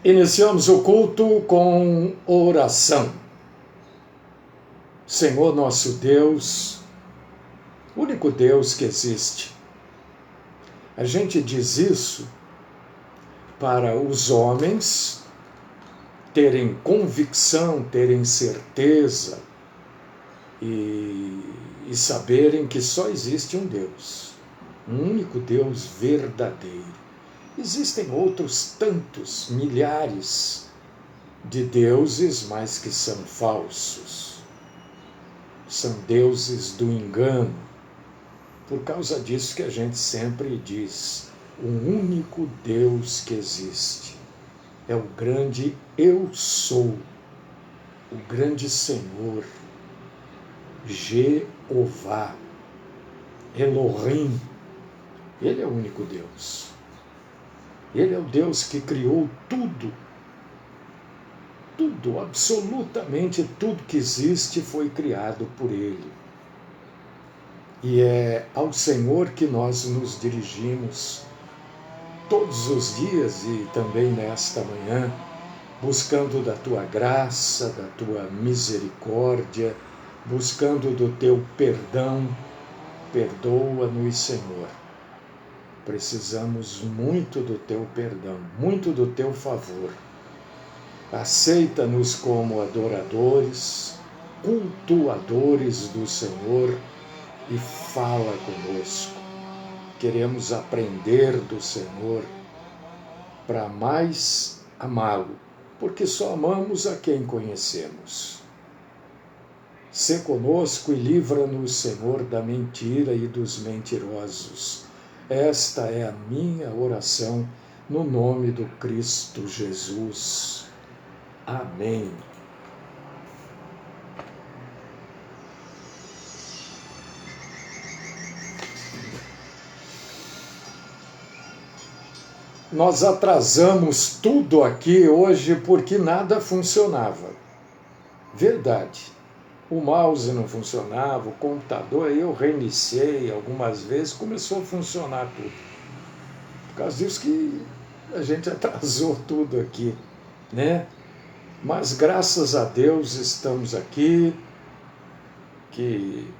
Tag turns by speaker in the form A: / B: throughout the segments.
A: Iniciamos o culto com oração. Senhor nosso Deus, único Deus que existe. A gente diz isso para os homens terem convicção, terem certeza e saberem que só existe um Deus, um único Deus verdadeiro. Existem outros tantos, milhares de deuses, mas que são falsos. São deuses do engano. Por causa disso que a gente sempre diz, o único Deus que existe é o grande Eu Sou, o grande Senhor, Jeová, Elohim. Ele é o único Deus. Ele é o Deus que criou tudo. Tudo, absolutamente tudo que existe foi criado por Ele. E é ao Senhor que nós nos dirigimos todos os dias e também nesta manhã, buscando da Tua graça, da Tua misericórdia, buscando do Teu perdão. Perdoa-nos, Senhor. Precisamos muito do Teu perdão, muito do Teu favor. Aceita-nos como adoradores, cultuadores do Senhor e fala conosco. Queremos aprender do Senhor para mais amá-lo, porque só amamos a quem conhecemos. Sê conosco e livra-nos, Senhor, da mentira e dos mentirosos. Esta é a minha oração no nome do Cristo Jesus. Amém. Nós atrasamos tudo aqui hoje porque nada funcionava. Verdade. O mouse não funcionava, o computador, aí eu reiniciei algumas vezes, começou a funcionar tudo. Por causa disso que a gente atrasou tudo aqui, né? Mas graças a Deus estamos aqui, que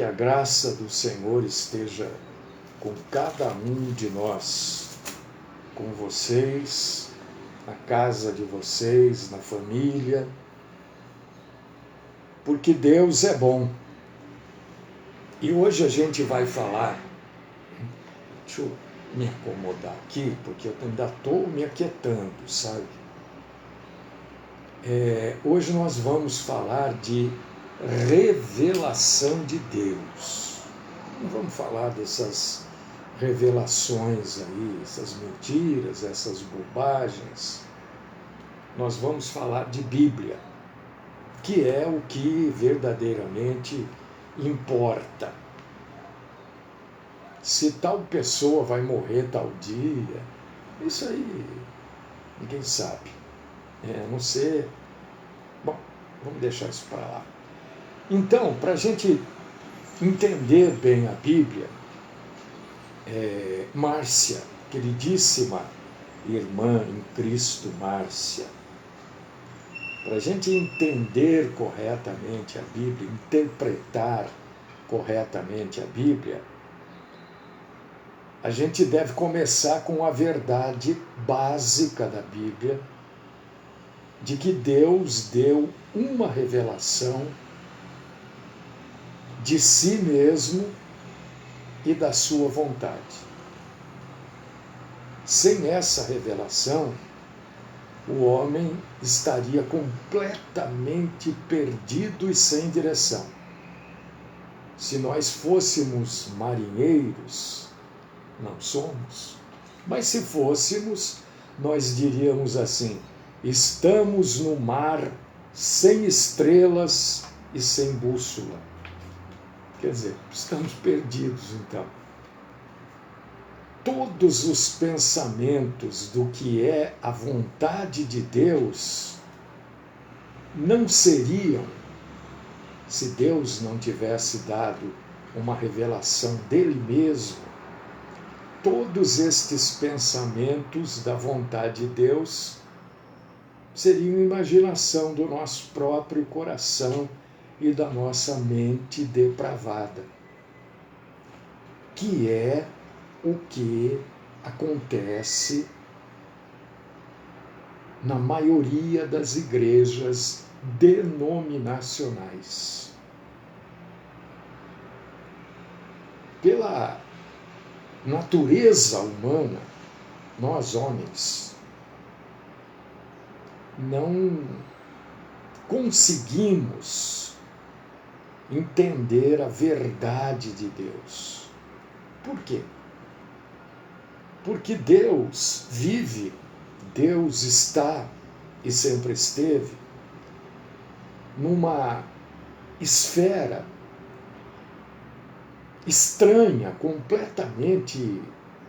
A: a graça do Senhor esteja com cada um de nós, com vocês, na casa de vocês, na família, porque Deus é bom. E hoje a gente vai falar, deixa eu me acomodar aqui, porque eu ainda estou me aquietando, sabe? Hoje nós vamos falar de revelação de Deus. Não vamos falar dessas revelações aí, essas mentiras, essas bobagens. Nós vamos falar de Bíblia, que é o que verdadeiramente importa. Se tal pessoa vai morrer tal dia, isso aí ninguém sabe. A não ser... Bom, vamos deixar isso para lá. Então, para a gente entender bem a Bíblia, Márcia, queridíssima irmã em Cristo Márcia, para a gente entender corretamente a Bíblia, interpretar corretamente a Bíblia, a gente deve começar com a verdade básica da Bíblia, de que Deus deu uma revelação de si mesmo e da sua vontade. Sem essa revelação, o homem estaria completamente perdido e sem direção. Se nós fôssemos marinheiros, não somos, mas se fôssemos, nós diríamos assim: estamos no mar sem estrelas e sem bússola. Quer dizer, estamos perdidos então. Todos os pensamentos do que é a vontade de Deus não seriam, se Deus não tivesse dado uma revelação dele mesmo, todos estes pensamentos da vontade de Deus seria uma imaginação do nosso próprio coração e da nossa mente depravada, que é o que acontece na maioria das igrejas denominacionais. Pela natureza humana, nós homens não conseguimos entender a verdade de Deus. Por quê? Porque Deus vive, Deus está e sempre esteve numa esfera estranha, completamente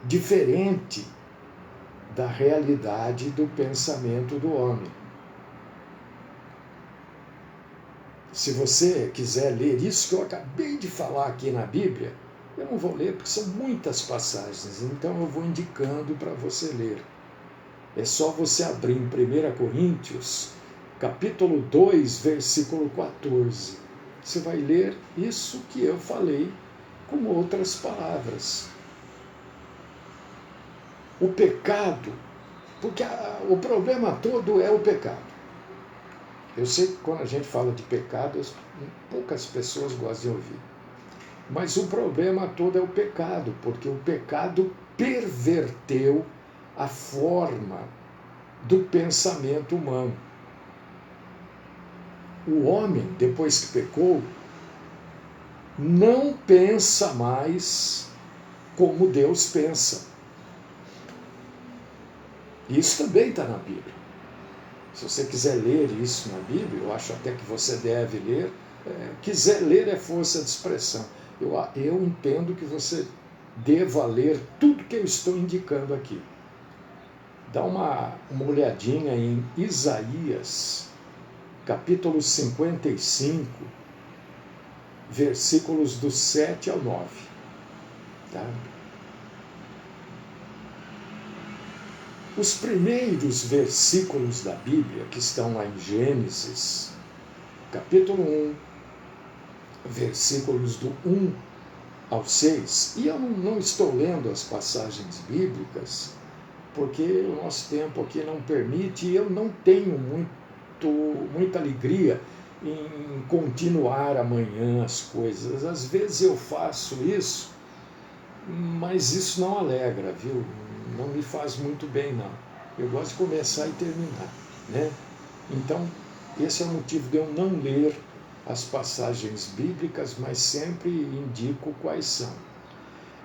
A: diferente da realidade do pensamento do homem. Se você quiser ler isso que eu acabei de falar aqui na Bíblia, eu não vou ler porque são muitas passagens, então eu vou indicando para você ler. É só você abrir em 1 Coríntios, capítulo 2, versículo 14. Você vai ler isso que eu falei com outras palavras. O pecado, porque o problema todo é o pecado. Eu sei que quando a gente fala de pecado, poucas pessoas gostam de ouvir. Mas o problema todo é o pecado, porque o pecado perverteu a forma do pensamento humano. O homem, depois que pecou, não pensa mais como Deus pensa. Isso também está na Bíblia. Se você quiser ler isso na Bíblia, eu acho até que você deve ler. Quiser ler é força de expressão. Eu entendo que você deva ler tudo que eu estou indicando aqui. Dá uma olhadinha em Isaías, capítulo 55, versículos do 7 ao 9. Tá? Os primeiros versículos da Bíblia, que estão lá em Gênesis, capítulo 1, versículos do 1 ao 6, e eu não estou lendo as passagens bíblicas, porque o nosso tempo aqui não permite, e eu não tenho muita alegria em continuar amanhã as coisas. Às vezes eu faço isso, mas isso não alegra, viu? Não me faz muito bem, não. Eu gosto de começar e terminar, né? Então, esse é o motivo de eu não ler as passagens bíblicas, mas sempre indico quais são.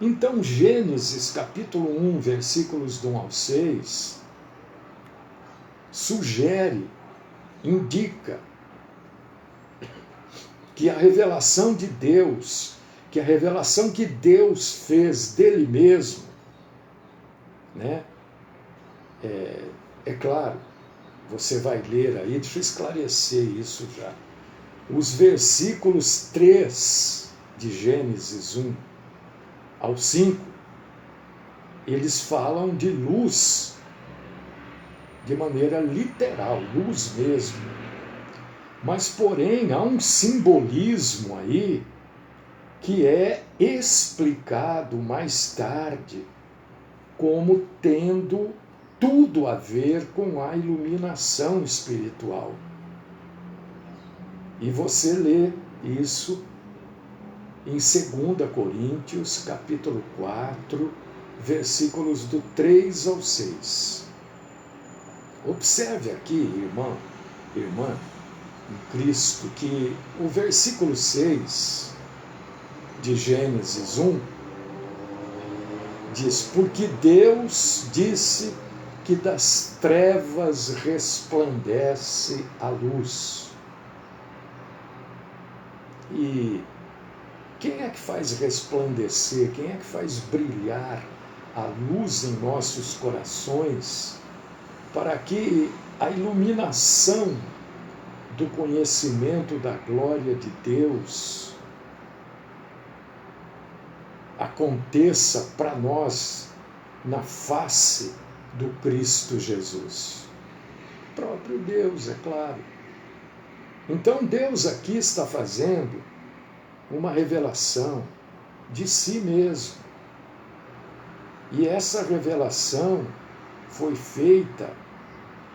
A: Então, Gênesis, capítulo 1, versículos do 1 ao 6, sugere, indica que a revelação de Deus, que a revelação que Deus fez dele mesmo, né? É claro, você vai ler aí, deixa eu esclarecer isso já. Os versículos 3 de Gênesis 1 ao 5, eles falam de luz de maneira literal, luz mesmo. Mas, porém, há um simbolismo aí que é explicado mais tarde como tendo tudo a ver com a iluminação espiritual. E você lê isso em 2 Coríntios, capítulo 4, versículos do 3 ao 6. Observe aqui, irmão, irmã, em Cristo, que o versículo 6 de Gênesis 1 diz: porque Deus disse que das trevas resplandece a luz. E quem é que faz resplandecer, quem é que faz brilhar a luz em nossos corações para que a iluminação do conhecimento da glória de Deus aconteça para nós na face do Cristo Jesus? próprio Deus, é claro. Então Deus aqui está fazendo uma revelação de si mesmo. E essa revelação foi feita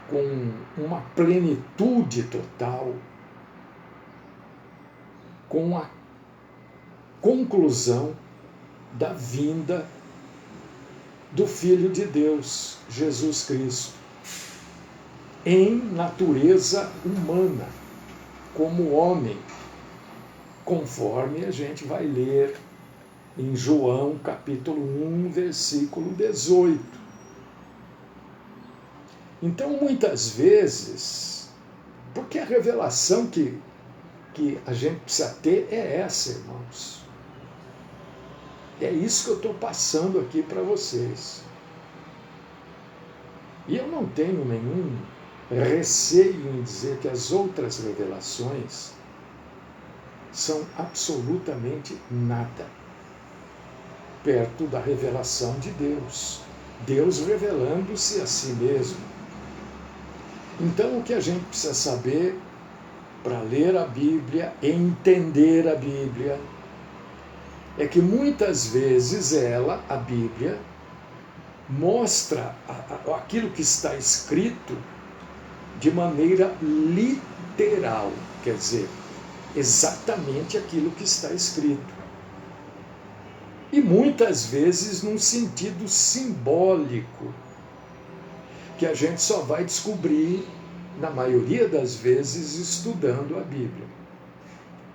A: com uma plenitude total, com a conclusão da vinda do Filho de Deus, Jesus Cristo, em natureza humana, como homem, conforme a gente vai ler em João capítulo 1, versículo 18. Então, muitas vezes, porque a revelação que a gente precisa ter é essa, irmãos. É isso que eu estou passando aqui para vocês. E eu não tenho nenhum receio em dizer que as outras revelações são absolutamente nada perto da revelação de Deus. Deus revelando-se a si mesmo. Então, o que a gente precisa saber para ler a Bíblia, entender a Bíblia, é que muitas vezes a Bíblia, mostra aquilo que está escrito de maneira literal, quer dizer, exatamente aquilo que está escrito. E muitas vezes num sentido simbólico, que a gente só vai descobrir, na maioria das vezes, estudando a Bíblia.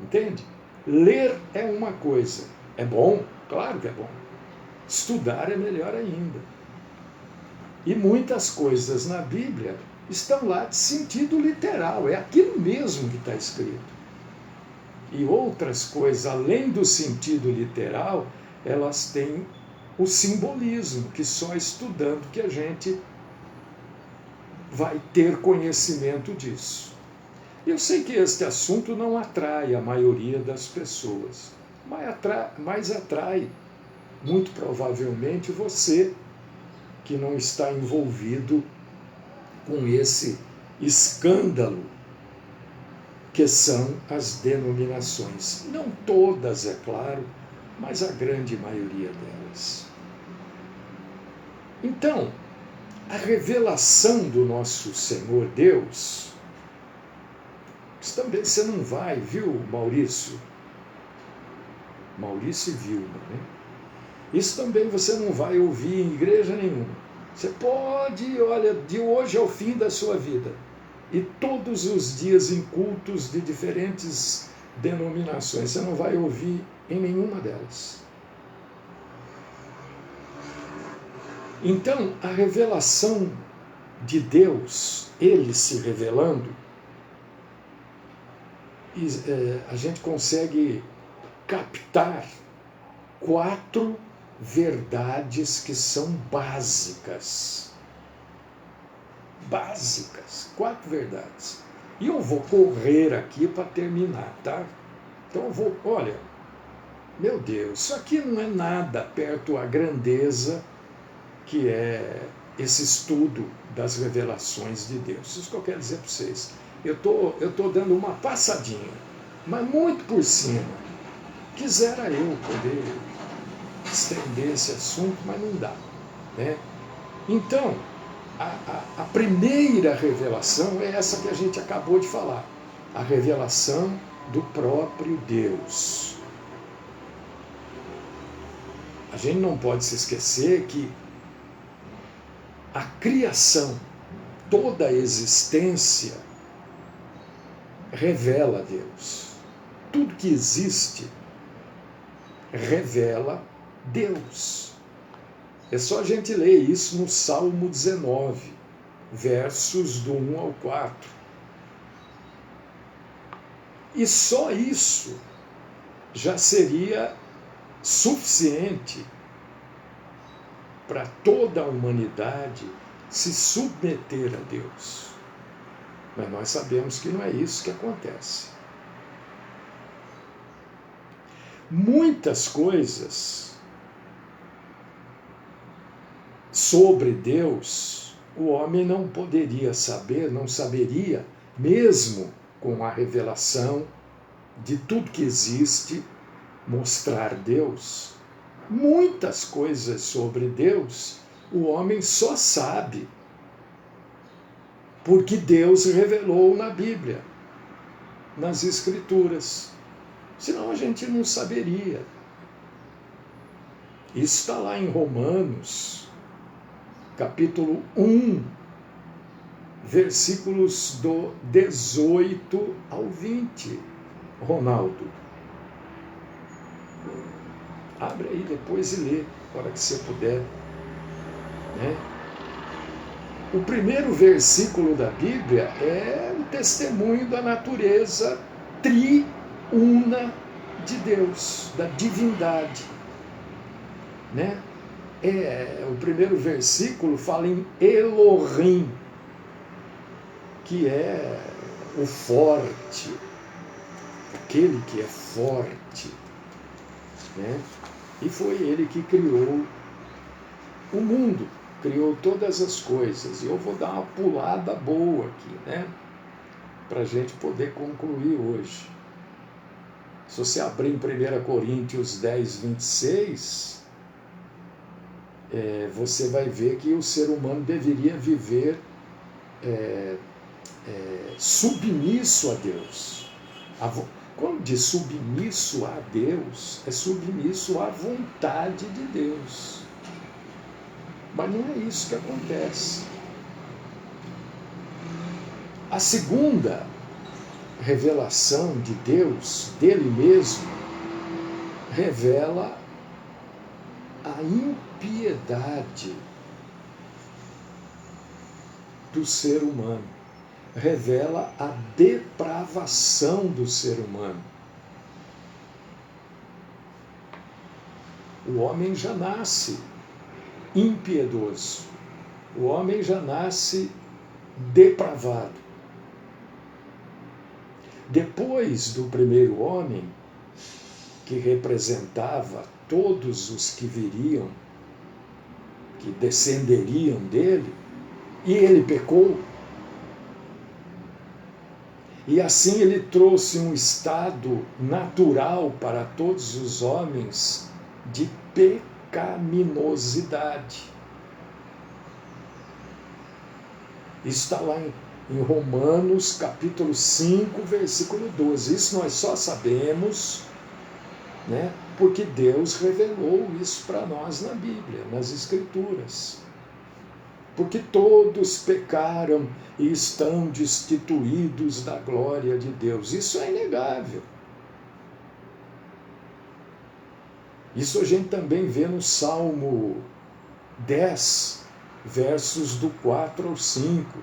A: Entende? Ler é uma coisa. É bom? Claro que é bom. Estudar é melhor ainda. E muitas coisas na Bíblia estão lá de sentido literal, é aquilo mesmo que está escrito. E outras coisas, além do sentido literal, elas têm o simbolismo, que só estudando que a gente vai ter conhecimento disso. Eu sei que este assunto não atrai a maioria das pessoas, mas atrai, muito provavelmente, você que não está envolvido com esse escândalo que são as denominações. Não todas, é claro, mas a grande maioria delas. Então, a revelação do nosso Senhor Deus, isso também você não vai, viu, Maurício? Maurício e Vilma, né? Isso também você não vai ouvir em igreja nenhuma. Você pode, olha, de hoje ao fim da sua vida, e todos os dias em cultos de diferentes denominações, você não vai ouvir em nenhuma delas. Então, a revelação de Deus, Ele se revelando, a gente consegue captar 4 verdades que são básicas. Básicas, 4 verdades. E eu vou correr aqui para terminar, tá? Então eu vou, olha, meu Deus, isso aqui não é nada perto à grandeza que é esse estudo das revelações de Deus. Isso que eu quero dizer para vocês. Eu tô dando uma passadinha, mas muito por cima. Quisera eu poder estender esse assunto, mas não dá, né? Então, a primeira revelação é essa que a gente acabou de falar, a revelação do próprio Deus. A gente não pode se esquecer que a criação, toda a existência, revela Deus. Tudo que existe revela Deus. É só a gente ler isso no Salmo 19, versos do 1 ao 4. E só isso já seria suficiente para toda a humanidade se submeter a Deus. Mas nós sabemos que não é isso que acontece. Muitas coisas sobre Deus, o homem não poderia saber, não saberia, mesmo com a revelação de tudo que existe, mostrar Deus. Muitas coisas sobre Deus o homem só sabe porque Deus revelou na Bíblia, nas Escrituras. Senão a gente não saberia. Isso está lá em Romanos, capítulo 1, versículos do 18 ao 20. Ronaldo, abre aí depois e lê, na hora que você puder. Né? O primeiro versículo da Bíblia é um testemunho da natureza triuna de Deus, da divindade. Né? O primeiro versículo fala em Elohim, que é o forte, aquele que é forte. Né? E foi ele que criou o mundo, criou todas as coisas. E eu vou dar uma pulada boa aqui, né? Para a gente poder concluir hoje. Se você abrir em 1 Coríntios 10, 26, você vai ver que o ser humano deveria viver submisso a Deus. Quando diz submisso a Deus, é submisso à vontade de Deus. Mas não é isso que acontece. A segunda revelação de Deus, dele mesmo, revela a impiedade do ser humano, revela a depravação do ser humano. O homem já nasce impiedoso, o homem já nasce depravado. Depois do primeiro homem, que representava todos os que viriam, que descenderiam dele, e ele pecou. E assim ele trouxe um estado natural para todos os homens de pecaminosidade. Isso está lá em Romanos, capítulo 5, versículo 12. Isso nós só sabemos, né, porque Deus revelou isso para nós na Bíblia, nas Escrituras. Porque todos pecaram e estão destituídos da glória de Deus. Isso é inegável. Isso a gente também vê no Salmo 10, versos do 4 ao 5.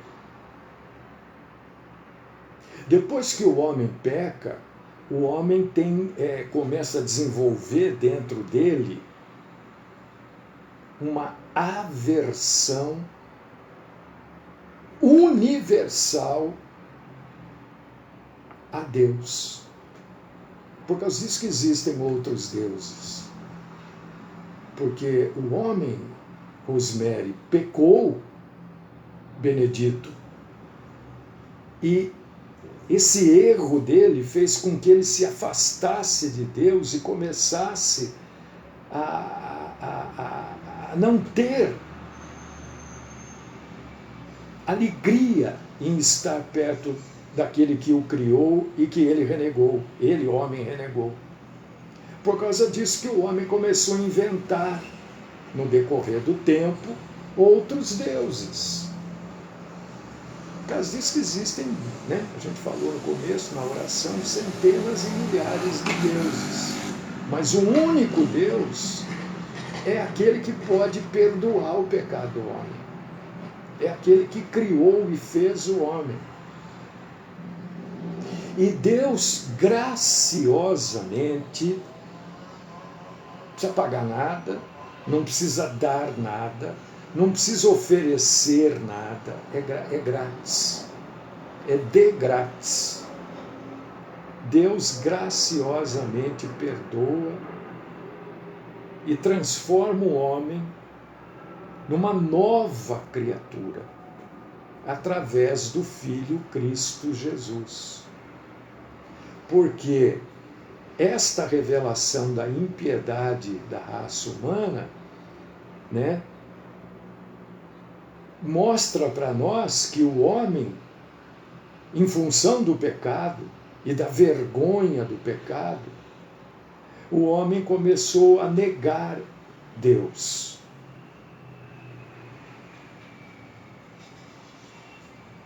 A: Depois que o homem peca, o homem começa a desenvolver dentro dele uma aversão universal a Deus. Por causa disso que existem outros deuses. Porque o homem, Rosemary, pecou, Benedito, e esse erro dele fez com que ele se afastasse de Deus e começasse a não ter alegria em estar perto daquele que o criou e que ele renegou. Ele, homem, renegou. Por causa disso que o homem começou a inventar, no decorrer do tempo, outros deuses. Por causa disso que existem, né? A gente falou no começo, na oração, centenas e milhares de deuses. Mas o único Deus é aquele que pode perdoar o pecado do homem. É aquele que criou e fez o homem. E Deus, graciosamente, não precisa pagar nada, não precisa dar nada, não precisa oferecer nada, é grátis, é de grátis. Deus graciosamente perdoa e transforma o homem numa nova criatura. através do Filho Cristo Jesus. Porque esta revelação da impiedade da raça humana, né, mostra para nós que o homem, em função do pecado e da vergonha do pecado, o homem começou a negar Deus.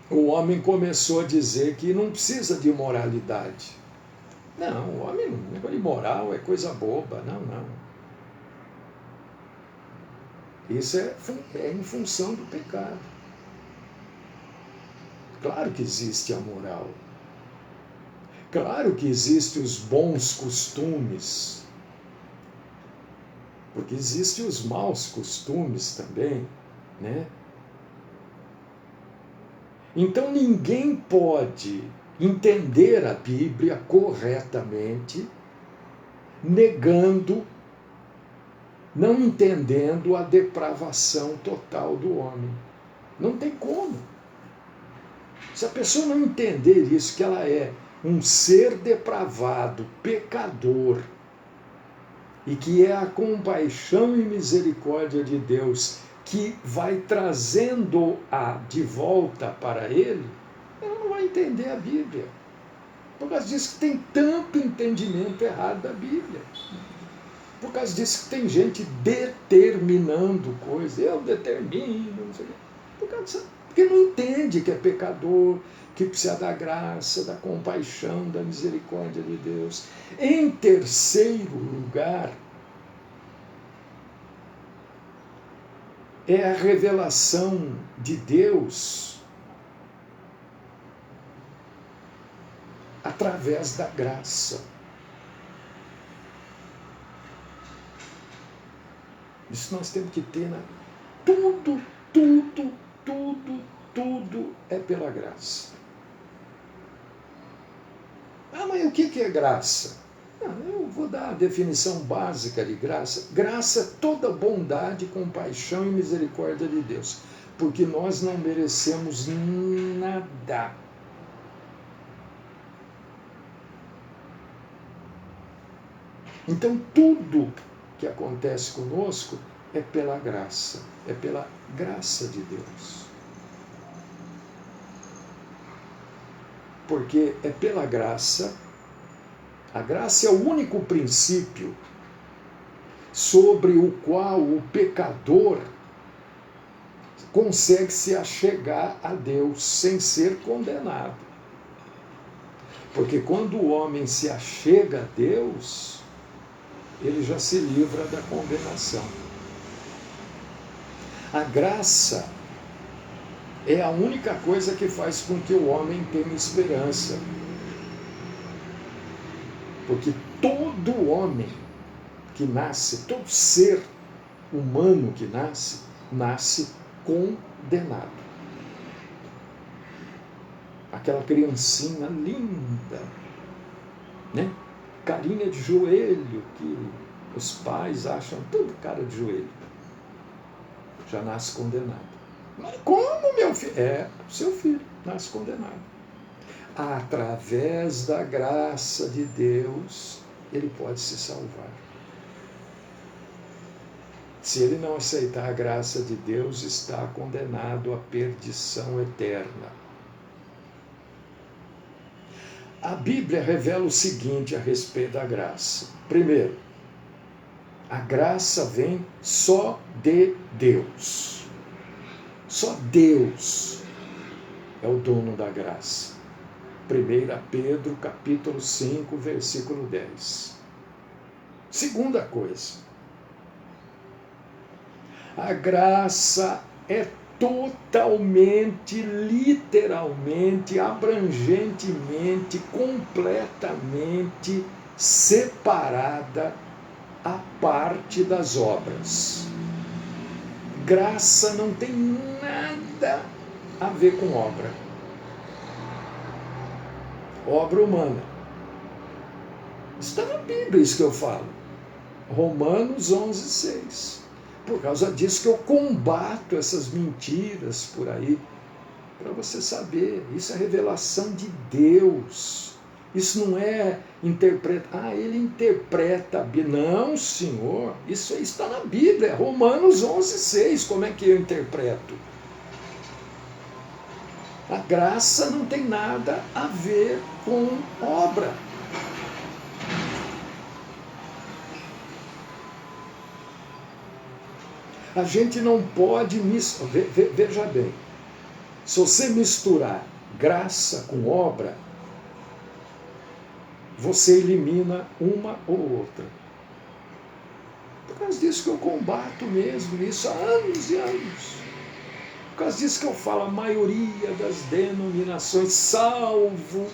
A: O homem começou a dizer que não precisa de moralidade. Não, o homem, negócio de moral é coisa boba. Não, não. Isso é em função do pecado. Claro que existe a moral. Claro que existem os bons costumes. Porque existem os maus costumes também, né? Então ninguém pode entender a Bíblia corretamente negando, não entendendo a depravação total do homem. Não tem como. Se a pessoa não entender isso, que ela é um ser depravado, pecador, e que é a compaixão e misericórdia de Deus que vai trazendo-a de volta para ele, ela não vai entender a Bíblia. Por causa disso que tem tanto entendimento errado da Bíblia. Por causa disso que tem gente determinando coisas. Eu determino, não sei o quê. Por causa disso, porque não entende que é pecador, que precisa da graça, da compaixão, da misericórdia de Deus. Em terceiro lugar, é a revelação de Deus através da graça. Isso nós temos que ter, né? Tudo é pela graça. Ah, mas o que é graça? Eu vou dar a definição básica de graça. Graça é toda bondade, compaixão e misericórdia de Deus. Porque nós não merecemos nada. Então tudo que acontece conosco é pela graça. É pela graça de Deus. Porque é pela graça. A graça é o único princípio sobre o qual o pecador consegue se achegar a Deus sem ser condenado. Porque quando o homem se achega a Deus, ele já se livra da condenação. A graça é a única coisa que faz com que o homem tenha esperança. Porque todo homem que nasce, todo ser humano que nasce, nasce condenado. Aquela criancinha linda, né? Carinha de joelho, que os pais acham tudo cara de joelho. Já nasce condenado. Mas como, meu filho? Seu filho nasce condenado. Através da graça de Deus, ele pode se salvar. Se ele não aceitar a graça de Deus, está condenado à perdição eterna. A Bíblia revela o seguinte a respeito da graça. Primeiro, a graça vem só de Deus. Só Deus é o dono da graça. 1 Pedro, capítulo 5, versículo 10. Segunda coisa, a graça é totalmente, literalmente, abrangentemente, completamente separada à parte das obras. Graça não tem nada a ver com obra. Obra humana. Está na Bíblia isso que eu falo. Romanos 11:6. Por causa disso que eu combato essas mentiras por aí, para você saber. Isso é revelação de Deus. Isso não é interpretar. Ah, ele interpreta a Bíblia. Não, senhor. Isso aí está na Bíblia. Romanos 11:6. Como é que eu interpreto? A graça não tem nada a ver com obra. A gente não pode misturar. Veja bem, se você misturar graça com obra, você elimina uma ou outra. Por causa disso que eu combato mesmo isso há anos e anos. Por causa disso que eu falo, a maioria das denominações, salvo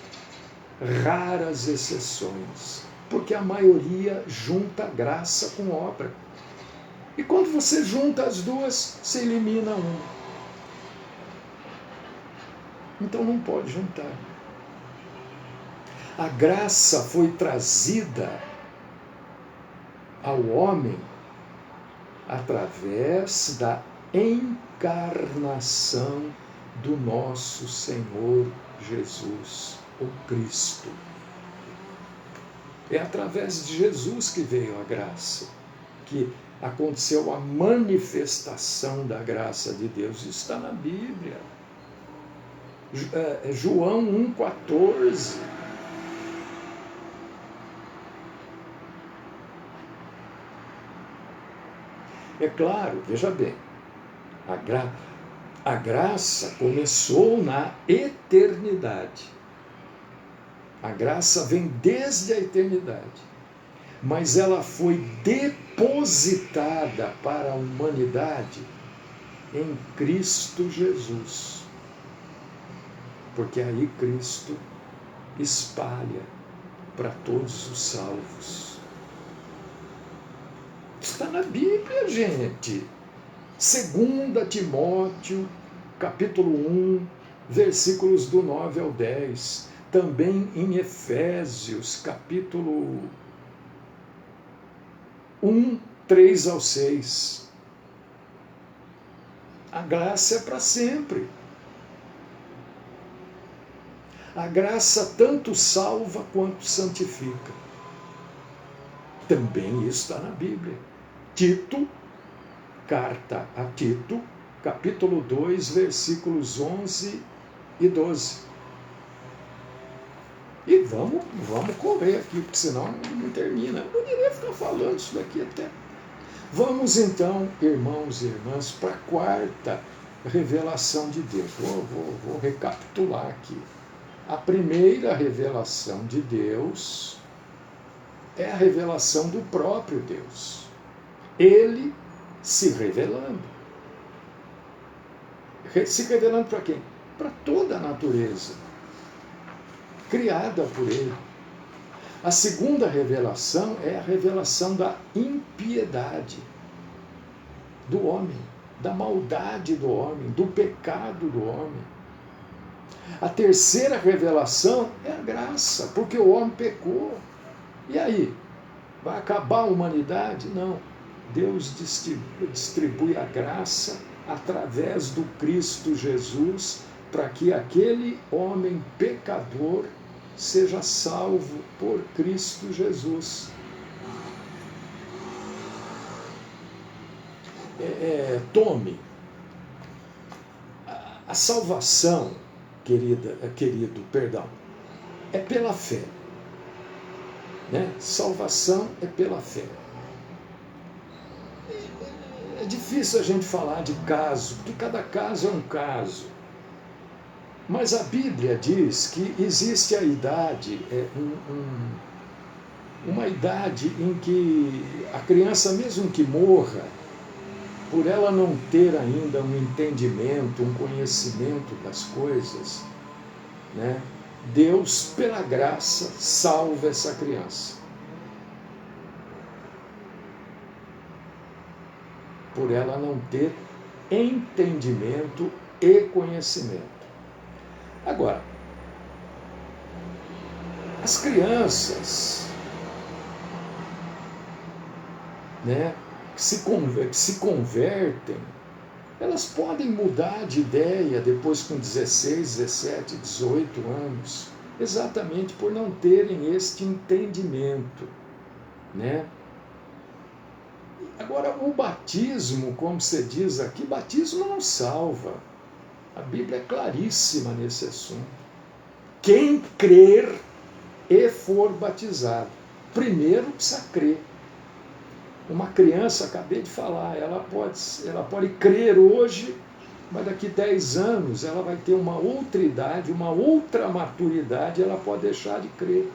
A: raras exceções, porque a maioria junta graça com obra. E quando você junta as duas, você elimina uma. Então não pode juntar. A graça foi trazida ao homem através da encarnação do nosso Senhor Jesus, o Cristo. É através de Jesus que veio a graça, que aconteceu a manifestação da graça de Deus. Isso está na Bíblia. João 1,14. É claro, veja bem, a graça começou na eternidade. A graça vem desde a eternidade, mas ela foi depositada para a humanidade em Cristo Jesus. Porque aí Cristo espalha para todos os salvos. Está na Bíblia, gente. 2 Timóteo, capítulo 1, versículos do 9 ao 10. Também em Efésios, capítulo 1, 3 ao 6. A graça é para sempre. A graça tanto salva quanto santifica. Também isso está na Bíblia. Tito, carta a Tito, capítulo 2, versículos 11 e 12. E vamos correr aqui, porque senão não termina. Eu poderia ficar falando isso daqui até. Vamos então, irmãos e irmãs, para a quarta revelação de Deus. Vou recapitular aqui. A primeira revelação de Deus é a revelação do próprio Deus. Ele se revelando. Se revelando para quem? Para toda a natureza, criada por ele. A segunda revelação é a revelação da impiedade do homem, da maldade do homem, do pecado do homem. A terceira revelação é a graça, porque o homem pecou. E aí? Vai acabar a humanidade? Não. Deus distribui a graça através do Cristo Jesus para que aquele homem pecador seja salvo por Cristo Jesus. Tome. A salvação, querido, é pela fé. Né? Salvação é pela fé. É difícil a gente falar de caso, porque cada caso é um caso. Mas a Bíblia diz que existe a idade, uma idade em que a criança, mesmo que morra, por ela não ter ainda um entendimento, um conhecimento das coisas, né, Deus, pela graça, salva essa criança. Por ela não ter entendimento e conhecimento. Agora, as crianças, né, que se convertem, Elas podem mudar de ideia depois com 16, 17, 18 anos, exatamente por não terem este entendimento, né? Agora, o batismo, como você diz aqui, batismo não salva. A Bíblia é claríssima nesse assunto. Quem crer e for batizado, primeiro precisa crer. Uma criança, acabei de falar, ela pode crer hoje, mas daqui 10 anos ela vai ter uma outra idade, uma outra maturidade, ela pode deixar de crer.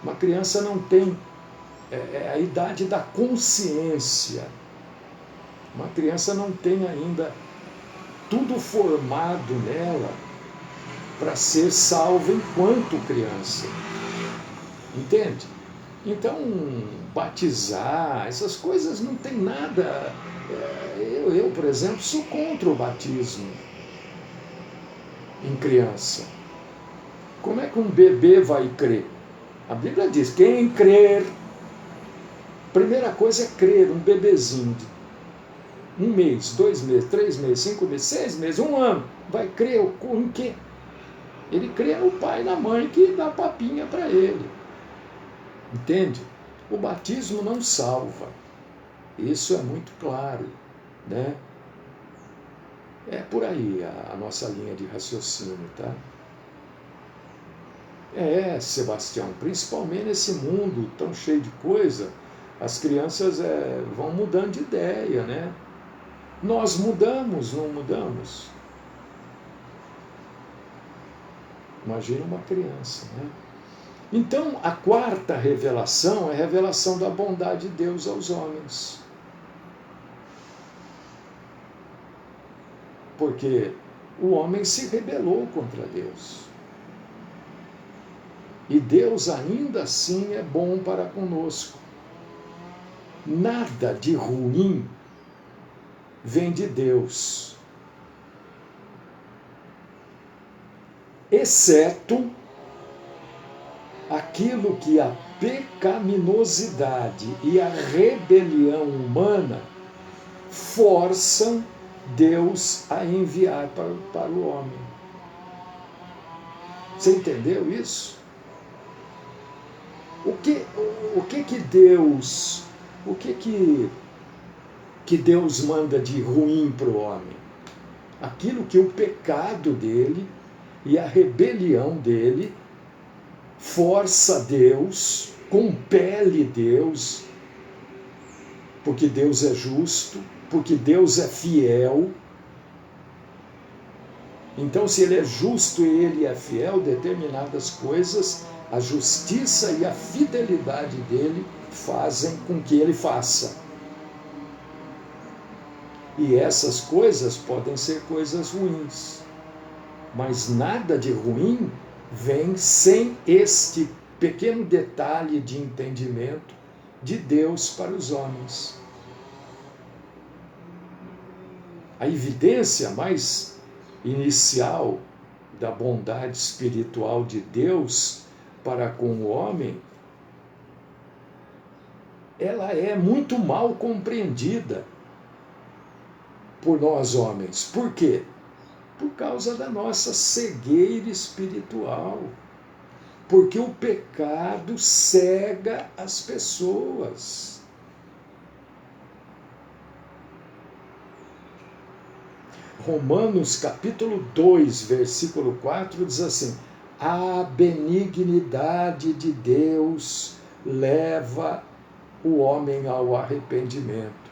A: Uma criança não tem a idade da consciência. Uma criança não tem ainda tudo formado nela para ser salva enquanto criança. Entende? Então, batizar, essas coisas não tem nada. Eu, por exemplo, sou contra o batismo em criança. Como é que um bebê vai crer? A Bíblia diz, quem crer, primeira coisa é crer, um bebezinho de 1 mês, 2 meses, 3 meses, 5 meses, 6 meses, 1 ano, vai crer em quê? Ele crê no pai e na mãe que dá papinha para ele. Entende? O batismo não salva. Isso é muito claro, né? É por aí a nossa linha de raciocínio, tá? Sebastião, principalmente nesse mundo tão cheio de coisa, as crianças vão mudando de ideia, né? Nós mudamos, não mudamos? Imagina uma criança, né? Então, a quarta revelação é a revelação da bondade de Deus aos homens. Porque o homem se rebelou contra Deus. E Deus ainda assim é bom para conosco. Nada de ruim vem de Deus, exceto aquilo que a pecaminosidade e a rebelião humana forçam Deus a enviar para o homem. Você entendeu isso? O que Deus manda de ruim para o homem? Aquilo que o pecado dele e a rebelião dele força Deus, compele Deus, porque Deus é justo, porque Deus é fiel. Então, se ele é justo e ele é fiel, determinadas coisas, a justiça e a fidelidade dele fazem com que ele faça. E essas coisas podem ser coisas ruins, mas nada de ruim vem sem este pequeno detalhe de entendimento de Deus para os homens. A evidência mais inicial da bondade espiritual de Deus para com o homem, ela é muito mal compreendida por nós homens. Por quê? Por causa da nossa cegueira espiritual. Porque o pecado cega as pessoas. Romanos capítulo 2, versículo 4 diz assim: a benignidade de Deus leva o homem ao arrependimento.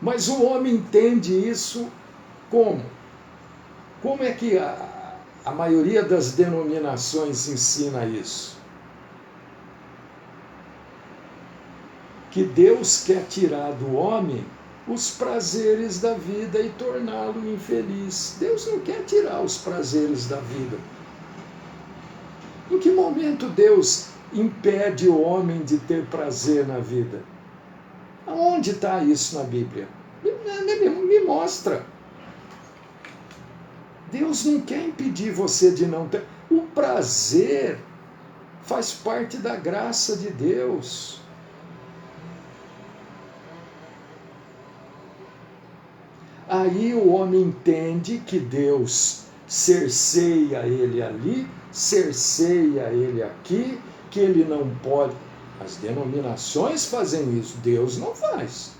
A: Mas o homem entende isso como? Como é que a maioria das denominações ensina isso? Que Deus quer tirar do homem os prazeres da vida e torná-lo infeliz. Deus não quer tirar os prazeres da vida. Em que momento Deus impede o homem de ter prazer na vida? Aonde está isso na Bíblia? Me mostra. Deus não quer impedir você de não ter. O prazer faz parte da graça de Deus. Aí o homem entende que Deus cerceia ele ali, cerceia ele aqui, que ele não pode. As denominações fazem isso, Deus não faz.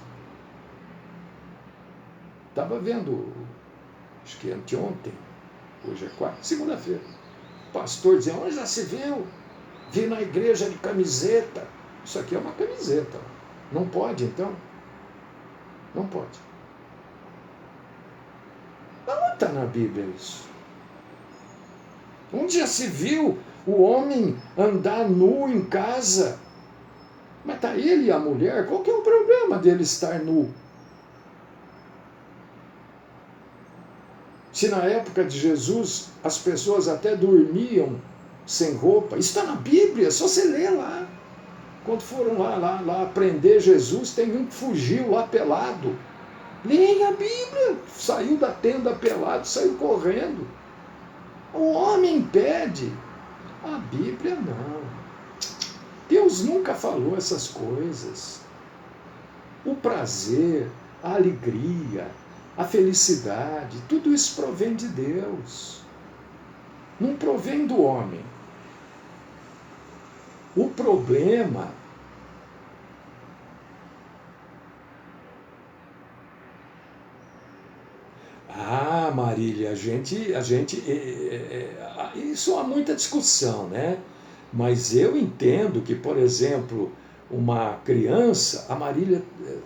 A: Estava vendo, acho que anteontem, hoje é quarta, segunda-feira, o pastor dizendo, onde já se viu? Vi na igreja de camiseta. Isso aqui é uma camiseta. Não pode, então? Não pode. Não está na Bíblia isso. Onde já se viu o homem andar nu em casa? Mas está ele e a mulher, qual que é o problema dele estar nu? Se na época de Jesus as pessoas até dormiam sem roupa, isso está na Bíblia, só você lê lá. Quando foram lá prender Jesus, tem um que fugiu lá pelado. Leia a Bíblia, saiu da tenda pelado, saiu correndo. O homem pede, a Bíblia não. Deus nunca falou essas coisas. O prazer, a alegria, a felicidade, tudo isso provém de Deus. Não provém do homem. O problema Marília, isso há muita discussão, né? Mas eu entendo que, por exemplo, uma criança, a Marília,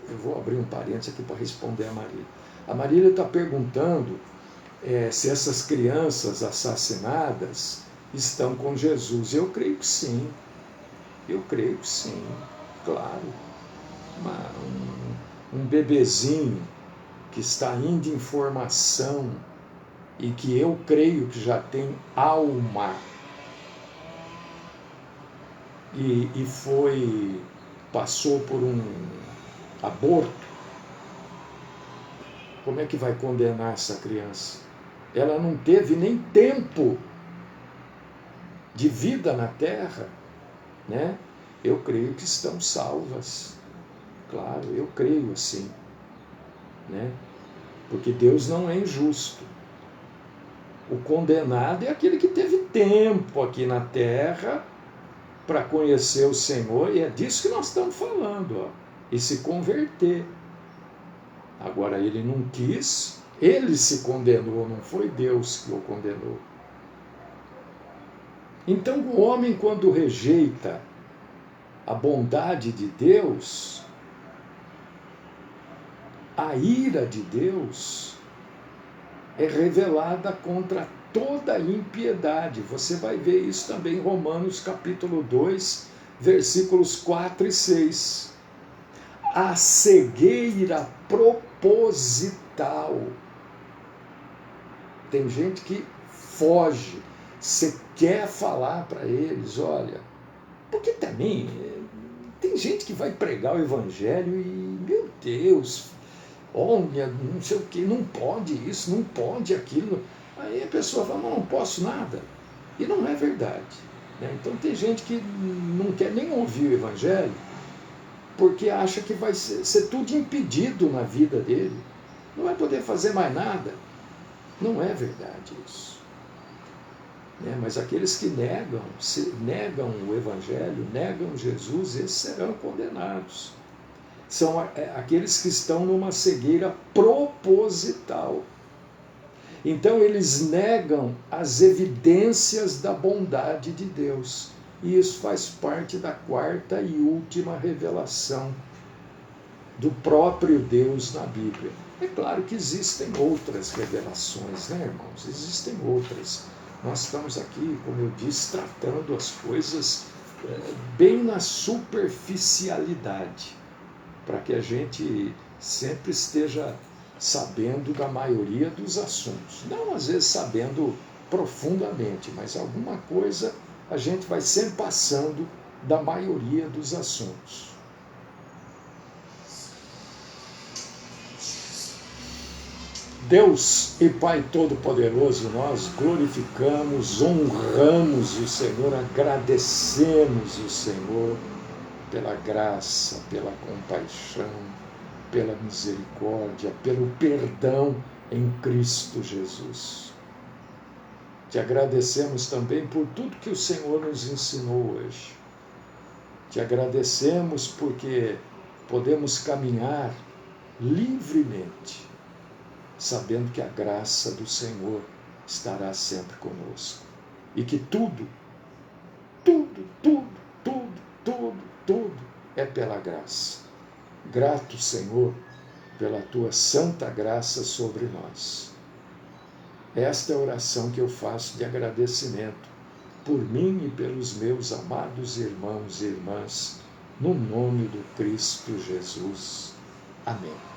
A: eu vou abrir um parênteses aqui para responder a Marília. A Marília está perguntando se essas crianças assassinadas estão com Jesus. Eu creio que sim. Eu creio que sim, claro. Um bebezinho que está indo em formação e que eu creio que já tem alma e passou por um aborto, como é que vai condenar essa criança? Ela não teve nem tempo de vida na terra, né? Eu creio que estão salvas, claro, eu creio assim, né? Porque Deus não é injusto. O condenado é aquele que teve tempo aqui na terra para conhecer o Senhor, e é disso que nós estamos falando, ó, e se converter. Agora ele não quis, ele se condenou, não foi Deus que o condenou. Então o homem, quando rejeita a bondade de Deus, a ira de Deus é revelada contra toda impiedade. Você vai ver isso também em Romanos capítulo 2, versículos 4 e 6. A cegueira proposital. Tem gente que foge. Você quer falar para eles, olha, porque também tem gente que vai pregar o evangelho e, meu Deus, olha, não sei o que, não pode isso, não pode aquilo. Aí a pessoa fala, não posso nada. E não é verdade, né? Então tem gente que não quer nem ouvir o evangelho porque acha que vai ser tudo impedido na vida dele. Não vai poder fazer mais nada. Não é verdade isso. Né? Mas aqueles que negam o evangelho, negam Jesus, esses serão condenados. São aqueles que estão numa cegueira proposital. Então eles negam as evidências da bondade de Deus. E isso faz parte da quarta e última revelação do próprio Deus na Bíblia. É claro que existem outras revelações, né, irmãos? Existem outras. Nós estamos aqui, como eu disse, tratando as coisas bem na superficialidade, para que a gente sempre esteja sabendo da maioria dos assuntos. Não às vezes sabendo profundamente, mas alguma coisa a gente vai sempre passando da maioria dos assuntos. Deus e Pai Todo-Poderoso, nós glorificamos, honramos o Senhor, agradecemos o Senhor pela graça, pela compaixão, pela misericórdia, pelo perdão em Cristo Jesus. Te agradecemos também por tudo que o Senhor nos ensinou hoje. Te agradecemos porque podemos caminhar livremente, sabendo que a graça do Senhor estará sempre conosco. E que tudo é pela graça. Grato, Senhor, pela tua santa graça sobre nós. Esta é a oração que eu faço de agradecimento por mim e pelos meus amados irmãos e irmãs, no nome do Cristo Jesus. Amém.